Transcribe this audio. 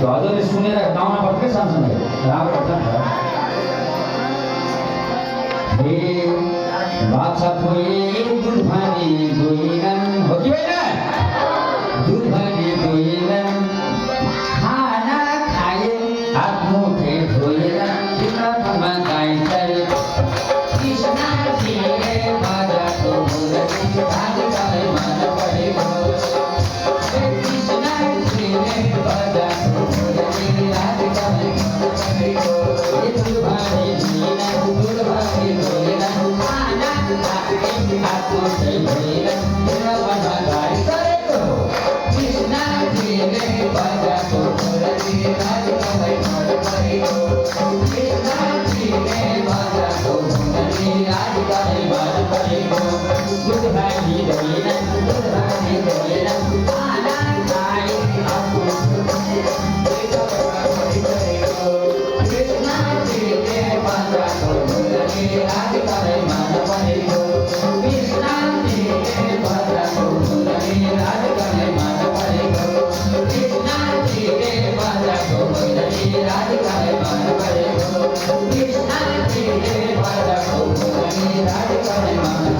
हजुरले सुनेर गाउन पर्छ कि सँगसँगै राम्रो हुन्छ नि त बाछा खोइ दुध भानी दुइनन् हो कि होइन दुध भानी दुइनन् खाना खाए हात मुखे धोएर तिम्रो ठाउँमा गाइन्छ कृष्ण तिमीले बाजाको मुरली भागी गाई मन परेको कृष्ण तिमीले बाजाको मुरली भागी गाई मन परेको दुध भानी दुइनन् दुध भानी दुइनन् खाना खाए हात मुखे धोएर तिम्रो ठाउँमा गाइन्छ कृष्ण तिमीले बाजाको मुरली भागी गाई मन परेको कृष्ण तिमीले बाजाको मुरली भागी गाई मन परेको दुध भानी दुइनन् दुध भानी दुइनन् खाना खाए हात मुखे कृष्ण तिमीले बाजाको मुरली भागी गाई मन परेको कृष्ण तिमीले बाजाको मुरली भागी गाई मन परेको कृष्ण तिमीले बाजाको मुरली भागी गाई मन परेको कृष्ण तिमीले बाजाको मुरली भागी गाई मन